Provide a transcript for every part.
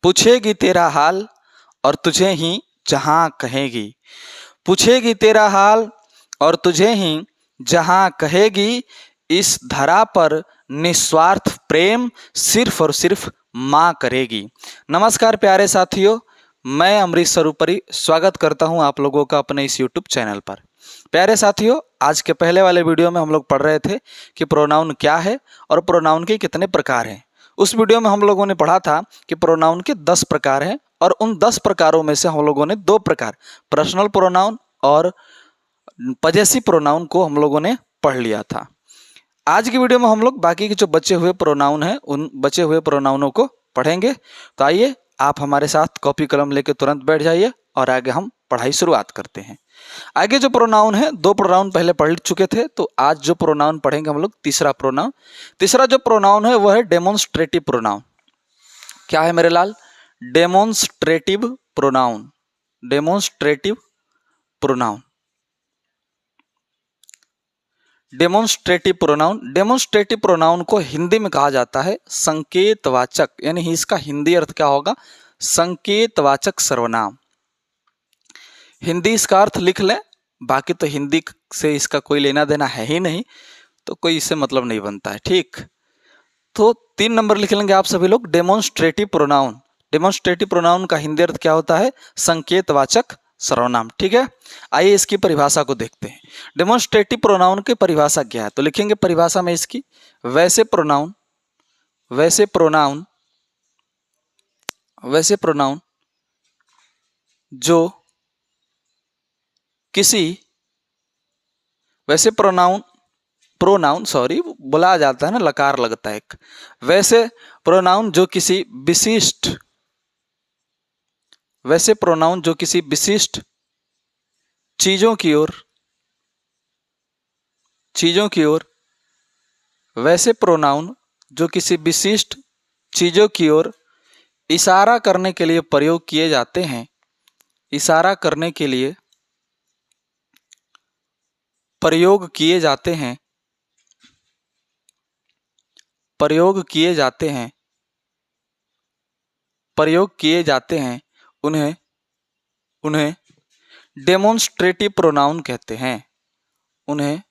पूछेगी तेरा हाल और तुझे ही जहां कहेगी। पूछेगी तेरा हाल और तुझे ही जहां कहेगी। इस धरा पर निस्वार्थ प्रेम सिर्फ और सिर्फ माँ करेगी। नमस्कार प्यारे साथियों, मैं अमरीश स्वरूपरी स्वागत करता हूं आप लोगों का अपने इस YouTube चैनल पर। प्यारे साथियों, आज के पहले वाले वीडियो में हम लोग पढ़ रहे थे कि प्रोनाउन क्या है और प्रोनाउन के कितने प्रकार हैं। उस वीडियो में हम लोगों ने पढ़ा था कि प्रोनाउन के 10 प्रकार हैं और उन 10 प्रकारों में से हम लोगों ने 2 प्रकार पर्सनल प्रोनाउन और पजेसिव प्रोनाउन को हम लोगों ने पढ़ लिया था। आज की वीडियो में हम लोग बाकी के जो बचे हुए प्रोनाउन हैं उन बचे हुए प्रोनाउनों को पढ़ेंगे। तो आइए आप हमारे साथ कॉपी कलम लेके तुरंत बैठ जाइए और आगे हम पढ़ाई शुरुआत करते हैं। आगे जो प्रोनाउन है, 2 प्रोनाउन पहले पढ़ चुके थे, तो आज जो प्रोनाउन पढ़ेंगे हम लोग तीसरा प्रोनाउन। तीसरा जो प्रोनाउन है वह है डेमोन्स्ट्रेटिव प्रोनाउन। क्या है मेरे लाल? Demonstrative pronoun. Demonstrative pronoun. Demonstrative pronoun. Demonstrative pronoun को हिंदी में कहा जाता है संकेतवाचक, यानी इसका हिंदी अर्थ क्या होगा? संकेतवाचक सर्वनाम। हिंदी इसका अर्थ लिख लें, बाकी तो हिंदी से इसका कोई लेना देना है ही नहीं, तो कोई इससे मतलब नहीं बनता है। ठीक, तो 3 नंबर लिख लेंगे आप सभी लोग। Demonstrative pronoun. डेमोन्स्ट्रेटिव प्रोनाउन का हिंदी अर्थ क्या होता है? संकेतवाचक सर्वनाम। ठीक है, आइए इसकी परिभाषा को देखते हैं। डेमोन्स्ट्रेटिव प्रोनाउन की परिभाषा क्या है? तो लिखेंगे परिभाषा में इसकी, वैसे प्रोनाउन जो किसी प्रोनाउन बुलाया जाता है ना, लकार लगता है एक। वैसे प्रोनाउन जो किसी विशिष्ट चीजों की ओर वैसे प्रोनाउन जो किसी विशिष्ट चीजों की ओर इशारा करने के लिए प्रयोग किए जाते हैं। इशारा करने के लिए प्रयोग किए जाते हैं उन्हें डेमोन्स्ट्रेटिव प्रोनाउन कहते हैं। उन्हें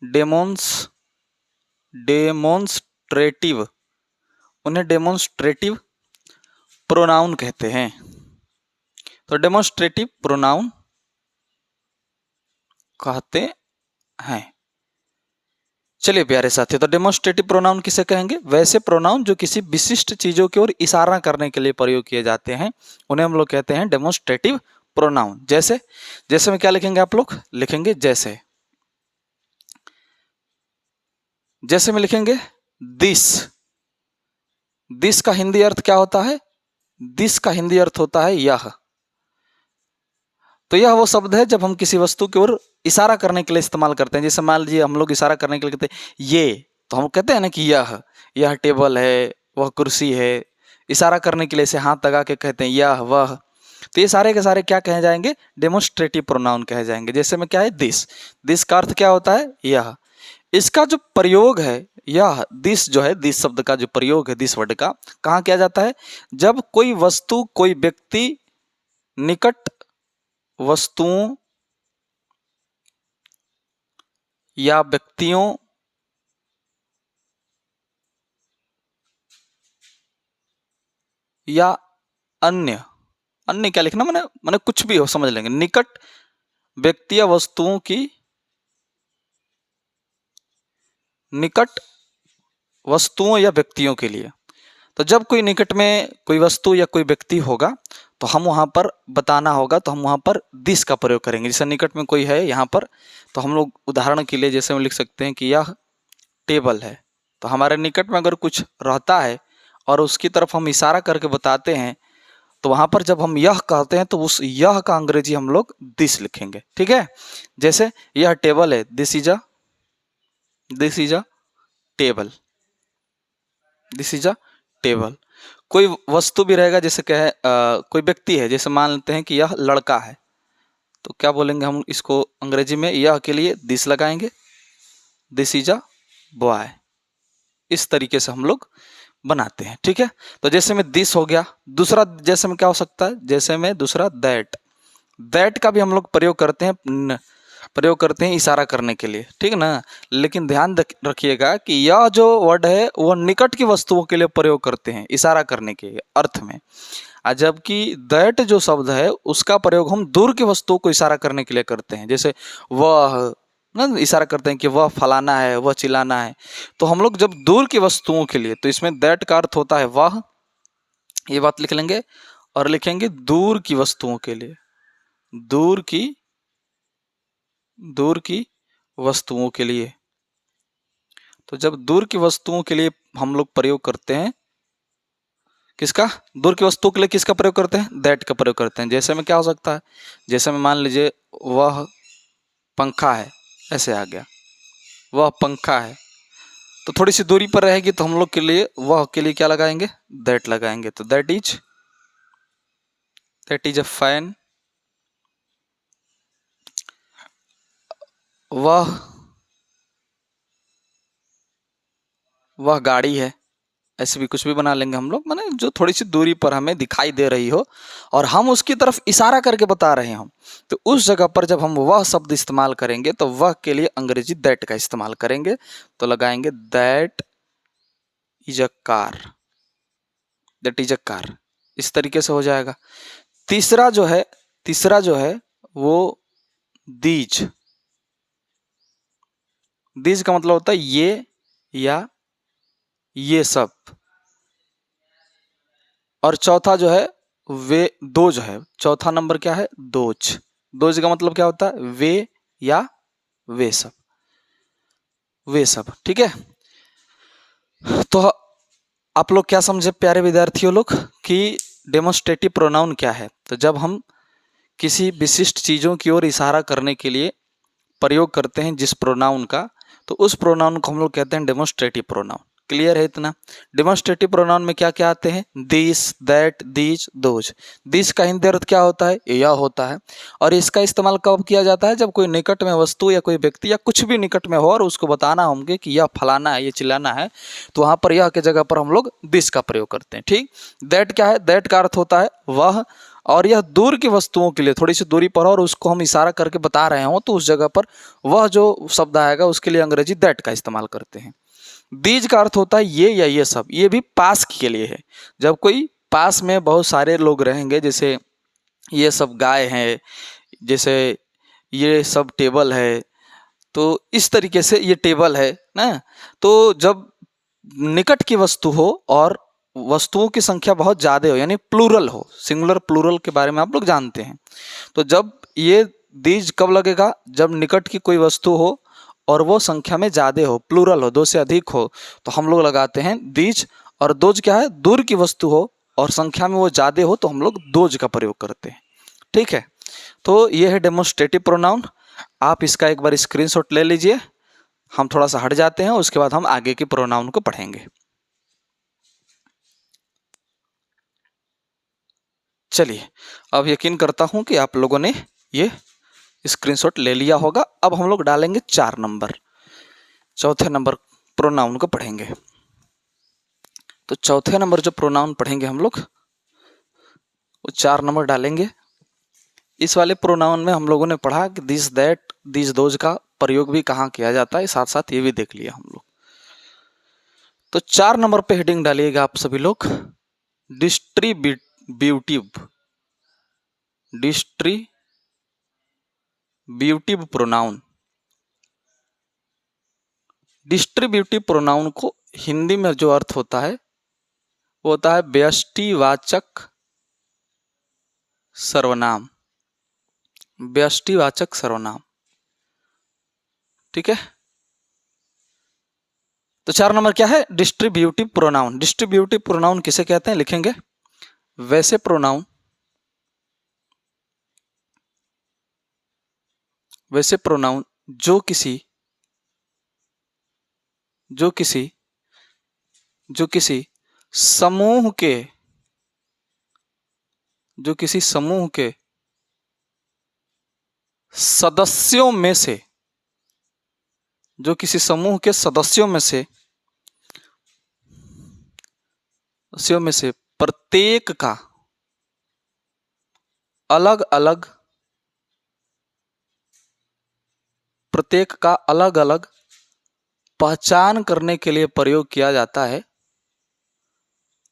डेमोन्स्ट्रेटिव प्रोनाउन कहते हैं। तो डेमोन्स्ट्रेटिव प्रोनाउन कहते हैं। चलिए प्यारे साथियों, तो डेमोन्स्ट्रेटिव प्रोनाउन किसे कहेंगे? वैसे प्रोनाउन जो किसी विशिष्ट चीजों की ओर इशारा करने के लिए प्रयोग किए जाते हैं, उन्हें हम लोग कहते हैं डेमोन्स्ट्रेटिव प्रोनाउन। जैसे में क्या लिखेंगे आप लोग? लिखेंगे जैसे में लिखेंगे दिस का हिंदी अर्थ क्या होता है? दिस का हिंदी अर्थ होता है यह। तो यह वो शब्द है जब हम किसी वस्तु की ओर इशारा करने के लिए इस्तेमाल करते हैं। जैसे मान लीजिए हम लोग इशारा करने के लिए कहते हैं ये, तो हम कहते हैं ना कि यह टेबल है, वह कुर्सी है। इशारा करने के लिए से हाथ लगा के कहते हैं यह वह। तो ये सारे के सारे क्या कहे जाएंगे? डेमोन्स्ट्रेटिव प्रोनाउन कहे जाएंगे। जैसे में क्या है? दिस का अर्थ क्या होता है? यह। इसका जो प्रयोग है, यह दिस जो है, दिस शब्द का जो प्रयोग है, दिस वर्ड का, कहाँ किया जाता है? जब कोई वस्तु, कोई व्यक्ति निकट वस्तुओं या व्यक्तियों या अन्य क्या लिखना, मैंने कुछ भी हो, समझ लेंगे। निकट व्यक्ति या वस्तुओं की, निकट वस्तुओं या व्यक्तियों के लिए। तो जब कोई निकट में कोई वस्तु या कोई व्यक्ति होगा तो हम वहां पर बताना होगा, तो हम वहां पर दिस का प्रयोग करेंगे। जैसे निकट में कोई है यहाँ पर, तो हम लोग उदाहरण के लिए जैसे हम लिख सकते हैं कि यह टेबल है। तो हमारे निकट में अगर कुछ रहता है और उसकी तरफ हम इशारा करके बताते हैं, तो वहां पर जब हम यह कहते हैं तो उस यह का अंग्रेजी हम लोग दिस लिखेंगे। ठीक है, जैसे यह टेबल है, this is a table. This is a table. कोई वस्तु भी रहेगा, जैसे कहे कोई व्यक्ति है, जैसे मान लेते हैं कि यह लड़का है, तो क्या बोलेंगे हम इसको अंग्रेजी में? यह के लिए दिस लगाएंगे, दिस इज अ बॉय। इस तरीके से हम लोग बनाते हैं। ठीक है, तो जैसे में दिस हो गया, दूसरा जैसे में क्या हो सकता है, जैसे में दूसरा दैट, दैट का भी हम लोग प्रयोग करते हैं इशारा करने के लिए, ठीक है ना। लेकिन ध्यान रखिएगा कि यह जो वर्ड है वो निकट की वस्तुओं के लिए प्रयोग करते हैं इशारा करने के अर्थ में, जबकि दैट जो शब्द है उसका प्रयोग हम दूर की वस्तुओं को इशारा करने के लिए करते हैं। जैसे वह ना इशारा करते हैं कि वह फलाना है, वह चिल्लाना है। तो हम लोग जब दूर की वस्तुओं के लिए, तो इसमें दैट का अर्थ होता है वह, ये बात लिख लेंगे और लिखेंगे दूर की वस्तुओं के लिए, दूर की वस्तुओं के लिए। तो जब दूर की वस्तुओं के लिए हम लोग प्रयोग करते हैं किसका, दूर की वस्तुओं के लिए किसका प्रयोग करते हैं, दैट का प्रयोग करते हैं। जैसे में क्या हो सकता है, जैसे में मान लीजिए वह पंखा है, ऐसे आ गया वह पंखा है, तो थोड़ी सी दूरी पर रहेगी तो हम लोग के लिए वह के लिए क्या लगाएंगे, दैट लगाएंगे। तो दैट इज अ फैन, वह गाड़ी है, ऐसे भी कुछ भी बना लेंगे हम लोग, माने जो थोड़ी सी दूरी पर हमें दिखाई दे रही हो और हम उसकी तरफ इशारा करके बता रहे हो, तो उस जगह पर जब हम वह शब्द इस्तेमाल करेंगे तो वह के लिए अंग्रेजी दैट का इस्तेमाल करेंगे। तो लगाएंगे that is a car, that is a car, इस तरीके से हो जाएगा। तीसरा जो है वो दीज, दीज का मतलब होता है ये या ये सब। और चौथा जो है वे, दोज है, चौथा नंबर क्या है, दोज। दोज का मतलब क्या होता है, वे या वे सब, वे सब। ठीक है, तो आप लोग क्या समझे प्यारे विद्यार्थियों लोग कि डेमोस्ट्रेटिव प्रोनाउन क्या है। तो जब हम किसी विशिष्ट चीजों की ओर इशारा करने के लिए प्रयोग करते हैं जिस प्रोनाउन का, तो उस प्रोनाउन को हम लोग कहते हैं डेमोस्ट्रेटिव प्रोनाउन। क्लियर है इतना। डेमोस्ट्रेटिव प्रोनाउन में क्या क्या आते हैं, this, that, these, those. This का हिंदी अर्थ क्या होता है, यह होता है। और इसका इस्तेमाल कब किया जाता है, जब कोई निकट में वस्तु या कोई व्यक्ति या कुछ भी निकट में हो और उसको बताना होंगे कि यह फलाना है, ये चिल्लाना है, तो वहां पर यह के जगह पर हम लोग दिस का प्रयोग करते हैं। ठीक, दैट क्या है, दैट का अर्थ होता है वह, और यह दूर की वस्तुओं के लिए थोड़ी सी दूरी पर और उसको हम इशारा करके बता रहे हो, तो उस जगह पर वह जो शब्द आएगा उसके लिए अंग्रेजी दैट का इस्तेमाल करते हैं। दीज का अर्थ होता है ये या ये सब, ये भी पास के लिए है। जब कोई पास में बहुत सारे लोग रहेंगे, जैसे ये सब गाय हैं, जैसे ये सब टेबल है, तो इस तरीके से ये टेबल है ना। तो जब निकट की वस्तु हो और वस्तुओं की संख्या बहुत ज़्यादा हो, यानी प्लूरल हो, सिंगुलर प्लूरल के बारे में आप लोग जानते हैं, तो जब ये दीज कब लगेगा, जब निकट की कोई वस्तु हो और वो संख्या में ज़्यादा हो, प्लूरल हो, दो से अधिक हो, तो हम लोग लगाते हैं दीज। और दोज क्या है, दूर की वस्तु हो और संख्या में वो ज़्यादा हो, तो हम लोग दोज का प्रयोग करते हैं। ठीक है, तो ये है डेमोस्ट्रेटिव प्रोनाउन। आप इसका एक बार स्क्रीनशॉट ले लीजिए। हम थोड़ा सा हट जाते हैं, उसके बाद हम आगे के प्रोनाउन को पढ़ेंगे। चलिए, अब यकीन करता हूं कि आप लोगों ने ये स्क्रीनशॉट ले लिया होगा। अब हम लोग डालेंगे 4 नंबर, चौथे नंबर प्रोनाउन को पढ़ेंगे। तो चौथे नंबर जो प्रोनाउन पढ़ेंगे हम लोग, वो 4 नंबर डालेंगे। इस वाले प्रोनाउन में हम लोगों ने पढ़ा कि दिस, दैट, दिस, दोज का प्रयोग भी कहाँ किया जाता है, साथ साथ ये भी देख लिया हम लोग। तो 4 नंबर पे हेडिंग डालिएगा आप सभी लोग, distributive, distributive pronoun. Distributive pronoun को हिंदी में जो अर्थ होता है वो होता है व्यष्टिवाचक सर्वनाम, व्यष्टिवाचक सर्वनाम। ठीक है, तो 4 नंबर क्या है, डिस्ट्रीब्यूटिव प्रोनाउन। डिस्ट्रीब्यूटिव प्रोनाउन किसे कहते हैं, लिखेंगे वैसे प्रोनाउन, वैसे प्रोनाउन जो किसी समूह के, जो किसी समूह के सदस्यों में से, जो किसी समूह के सदस्यों में से सदस्यों में से प्रत्येक का अलग अलग पहचान करने के लिए प्रयोग किया जाता है।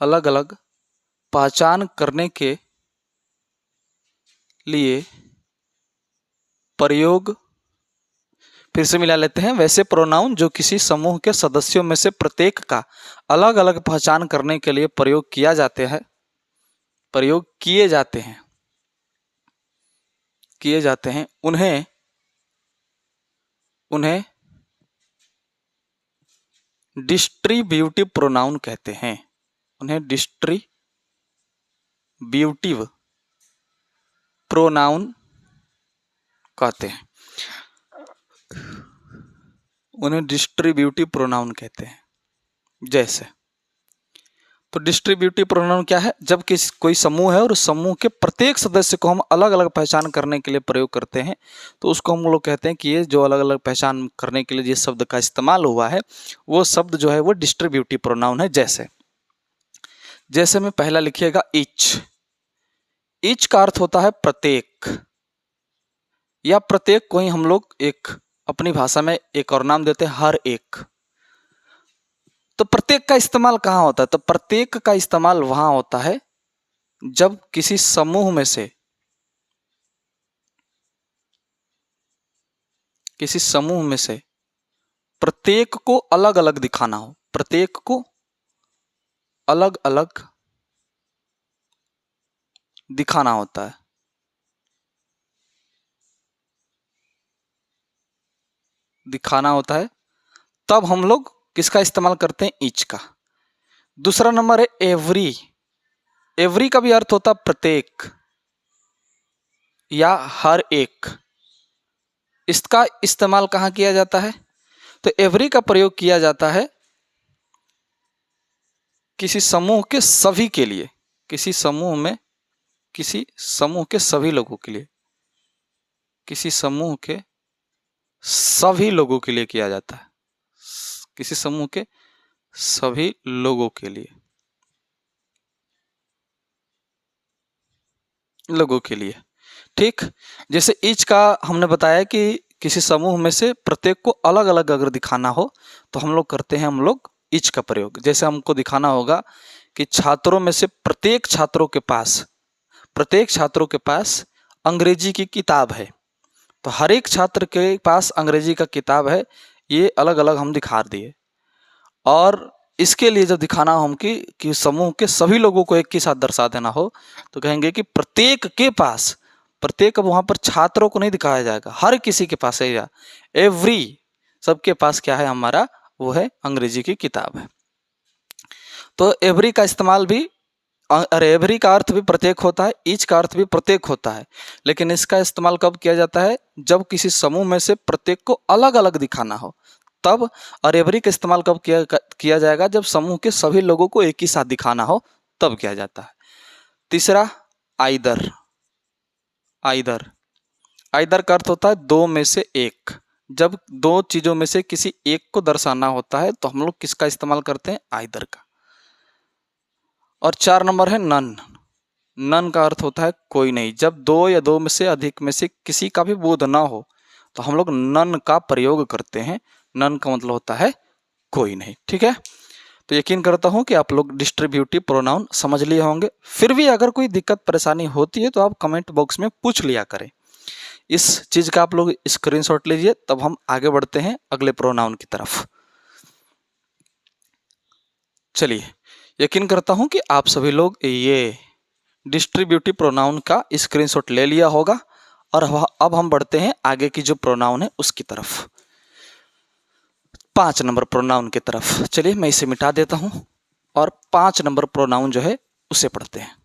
अलग अलग पहचान करने के लिए प्रयोग, फिर से मिला लेते हैं, वैसे प्रोनाउन जो किसी समूह के सदस्यों में से प्रत्येक का अलग अलग पहचान करने के लिए प्रयोग किए जाते हैं उन्हें डिस्ट्रीब्यूटिव प्रोनाउन कहते हैं। उन्हें डिस्ट्रीब्यूटिव प्रोनाउन कहते हैं। उन्हें डिस्ट्रीब्यूटिव प्रोनाउन कहते हैं। जैसे, तो डिस्ट्रीब्यूटिव प्रोनाउन क्या है? जब कोई समूह है और उस समूह के प्रत्येक सदस्य को हम अलग अलग पहचान करने के लिए प्रयोग करते हैं, तो उसको हम लोग कहते हैं कि ये जो अलग अलग पहचान करने के लिए जिस शब्द का इस्तेमाल हुआ है वो शब्द जो है वो डिस्ट्रीब्यूटिव प्रोनाउन है। जैसे में पहला लिखिएगा ईच। ईच का अर्थ होता है प्रत्येक, या प्रत्येक को ही हम लोग एक अपनी भाषा में एक और नाम देते हैं, हर एक। तो प्रत्येक का इस्तेमाल कहाँ होता है? तो प्रत्येक का इस्तेमाल वहां होता है जब किसी समूह में से प्रत्येक को अलग अलग दिखाना हो। प्रत्येक को अलग अलग दिखाना होता है। तब हम लोग किसका इस्तेमाल करते हैं? ईच का। दूसरा नंबर है एवरी। एवरी का भी अर्थ होता है प्रत्येक या हर एक। इसका इस्तेमाल कहाँ किया जाता है? तो एवरी का प्रयोग किया जाता है किसी समूह के सभी के लिए, किसी समूह के सभी लोगों के लिए, किसी समूह के सभी लोगों के लिए किया जाता है। किसी समूह के सभी लोगों के लिए, ठीक। जैसे ईच का हमने बताया कि किसी समूह में से प्रत्येक को अलग अलग अगर दिखाना हो तो हम लोग करते हैं ईच का प्रयोग। जैसे हमको दिखाना होगा कि छात्रों में से प्रत्येक छात्रों के पास अंग्रेजी की किताब है, तो हर एक छात्र के पास अंग्रेजी का किताब है, ये अलग अलग हम दिखा दिए। और इसके लिए जब दिखाना हो हम कि समूह के सभी लोगों को एक ही साथ दर्शा देना हो तो कहेंगे कि प्रत्येक के पास, प्रत्येक, अब वहां पर छात्रों को नहीं दिखाया जाएगा, हर किसी के पास है, या एवरी, सबके पास क्या है हमारा, वो है अंग्रेजी की किताब है। तो एवरी का इस्तेमाल भी, और एवरी का अर्थ भी प्रत्येक होता है, ईच का अर्थ भी प्रत्येक होता है, लेकिन इसका इस्तेमाल कब किया जाता है? जब किसी समूह में से प्रत्येक को अलग अलग दिखाना हो तब। और एवरी का इस्तेमाल कब किया जाएगा? जब समूह के सभी लोगों को एक ही साथ दिखाना हो तब किया जाता है। तीसरा आइदर। आइदर का अर्थ होता है दो में से एक। जब दो चीजों में से किसी एक को दर्शाना होता है तो हम लोग किसका इस्तेमाल करते हैं? आइदर का। और 4 नंबर है नन। नन का अर्थ होता है कोई नहीं। जब दो या दो में से अधिक में से किसी का भी बोध ना हो तो हम लोग नन का प्रयोग करते हैं। नन का मतलब होता है कोई नहीं, ठीक है। तो यकीन करता हूं कि आप लोग डिस्ट्रीब्यूटिव प्रोनाउन समझ लिए होंगे। फिर भी अगर कोई दिक्कत परेशानी होती है तो आप कमेंट बॉक्स में पूछ लिया करें। इस चीज का आप लोग स्क्रीनशॉट लीजिए, तब हम आगे बढ़ते हैं अगले प्रोनाउन की तरफ। चलिए, यकीन करता हूं कि आप सभी लोग ये डिस्ट्रीब्यूटिव प्रोनाउन का स्क्रीनशॉट ले लिया होगा। और अब हम बढ़ते हैं आगे की जो प्रोनाउन है उसकी तरफ, 5 नंबर प्रोनाउन की तरफ। चलिए मैं इसे मिटा देता हूं और 5 नंबर प्रोनाउन जो है उसे पढ़ते हैं।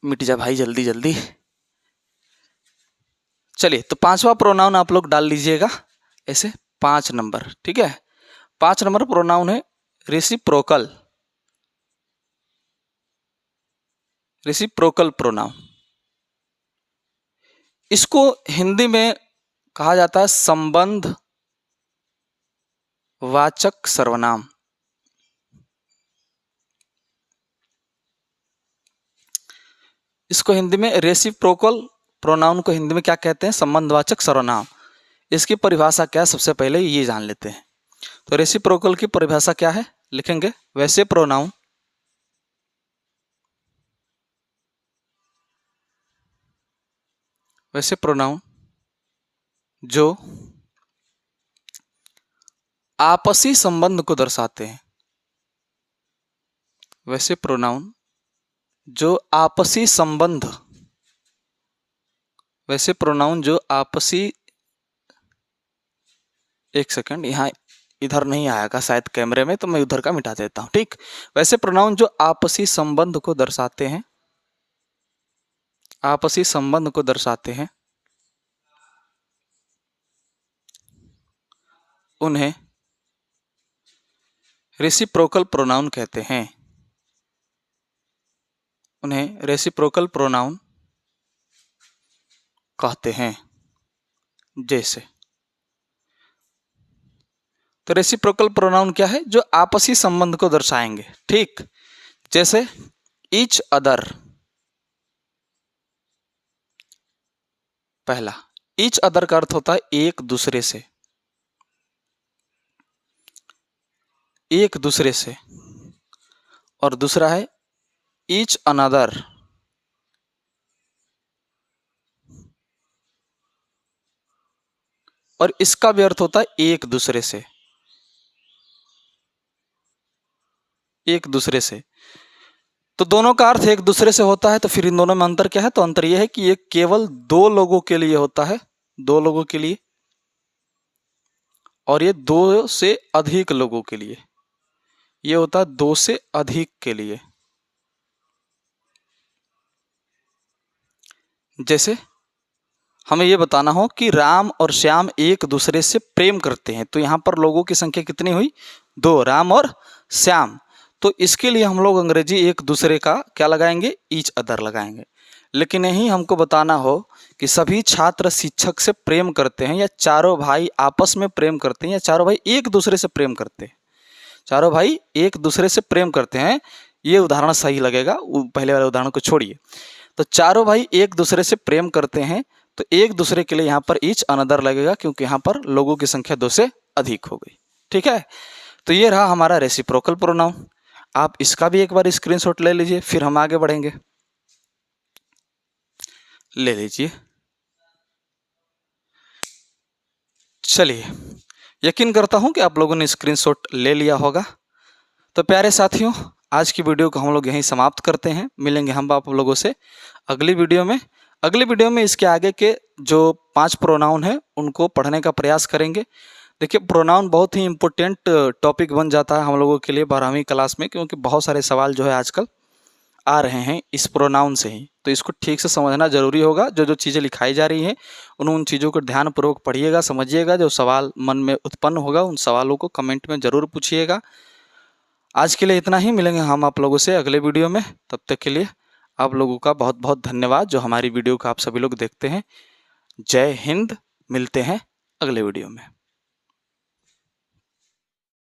मिट जा भाई, जल्दी जल्दी। चलिए, तो 5वां प्रोनाउन आप लोग डाल लीजिएगा ऐसे, 5 नंबर, ठीक है। 5 नंबर प्रोनाउन है रेसिप्रोकल। प्रोनाउन, इसको हिंदी में कहा जाता है संबंध वाचक सर्वनाम। इसको हिंदी में रेसिप्रोकल प्रोनाउन को हिंदी में क्या कहते हैं? संबंधवाचक सर्वनाम। इसकी परिभाषा क्या है, सबसे पहले ये जान लेते हैं। तो रेसिप्रोकल की परिभाषा क्या है, लिखेंगे वैसे प्रोनाउन जो आपसी संबंध को दर्शाते हैं। वैसे प्रोनाउन जो आपसी संबंध, वैसे प्रोनाउन जो आपसी, एक सेकंड, यहाँ इधर नहीं आएगा शायद कैमरे में, तो मैं उधर का मिटा देता हूं। ठीक, वैसे प्रोनाउन जो आपसी संबंध को दर्शाते हैं, आपसी संबंध को दर्शाते हैं, उन्हें रेसिप्रोकल प्रोनाउन कहते हैं। उन्हें रेसिप्रोकल प्रोनाउन कहते हैं। जैसे, तो रेसिप्रोकल प्रोनाउन क्या है? जो आपसी संबंध को दर्शाएंगे। ठीक, जैसे ईच अदर, पहला ईच अदर का अर्थ होता है एक दूसरे से, एक दूसरे से, और दूसरा है ईच अनदर, और इसका भी अर्थ होता है एक दूसरे से, एक दूसरे से। तो दोनों का अर्थ एक दूसरे से होता है, तो फिर इन दोनों में अंतर क्या है? तो अंतर यह है कि ये केवल दो लोगों के लिए होता है, दो लोगों के लिए, और ये दो से अधिक लोगों के लिए, ये होता है दो से अधिक के लिए। जैसे हमें ये बताना हो कि राम और श्याम एक दूसरे से प्रेम करते हैं, तो यहां पर लोगों की संख्या कितनी हुई? दो, राम और श्याम। तो इसके लिए हम लोग अंग्रेजी एक दूसरे का क्या लगाएंगे? ईच अदर लगाएंगे। लेकिन यही हमको बताना हो कि सभी छात्र शिक्षक से प्रेम करते हैं, या चारों भाई आपस में प्रेम करते हैं, या चारों भाई एक दूसरे से प्रेम करते हैं, चारों भाई एक दूसरे से प्रेम करते हैं, ये उदाहरण सही लगेगा, पहले वाले उदाहरण को छोड़िए। तो चारों भाई एक दूसरे से प्रेम करते हैं, तो एक दूसरे के लिए यहाँ पर ईच अनदर लगेगा, क्योंकि यहाँ पर लोगों की संख्या दो से अधिक हो गई। ठीक है, तो ये रहा हमारा रेसिप्रोकल प्रोनाउन। आप इसका भी एक बार स्क्रीनशॉट ले लीजिए, फिर हम आगे बढ़ेंगे। ले लीजिए। चलिए, यकीन करता हूं कि आप लोगों ने स्क्रीनशॉट ले लिया होगा। तो प्यारे साथियों, आज की वीडियो को हम लोग यहीं समाप्त करते हैं। मिलेंगे हम आप लोगों से अगली वीडियो में। अगली वीडियो में इसके आगे के जो 5 प्रोनाउन हैं उनको पढ़ने का प्रयास करेंगे। देखिए, प्रोनाउन बहुत ही इम्पोर्टेंट टॉपिक बन जाता है हम लोगों के लिए 12वीं क्लास में, क्योंकि बहुत सारे सवाल जो है आजकल आ रहे हैं इस प्रोनाउन से ही। तो इसको ठीक से समझना जरूरी होगा। जो जो चीज़ें लिखाई जा रही हैं उन चीज़ों को ध्यानपूर्वक पढ़िएगा, समझिएगा। जो सवाल मन में उत्पन्न होगा उन सवालों को कमेंट में ज़रूर पूछिएगा। आज के लिए इतना ही। मिलेंगे हम आप लोगों से अगले वीडियो में। तब तक के लिए आप लोगों का बहुत बहुत धन्यवाद जो हमारी वीडियो को आप सभी लोग देखते हैं। जय हिंद। मिलते हैं अगले वीडियो में।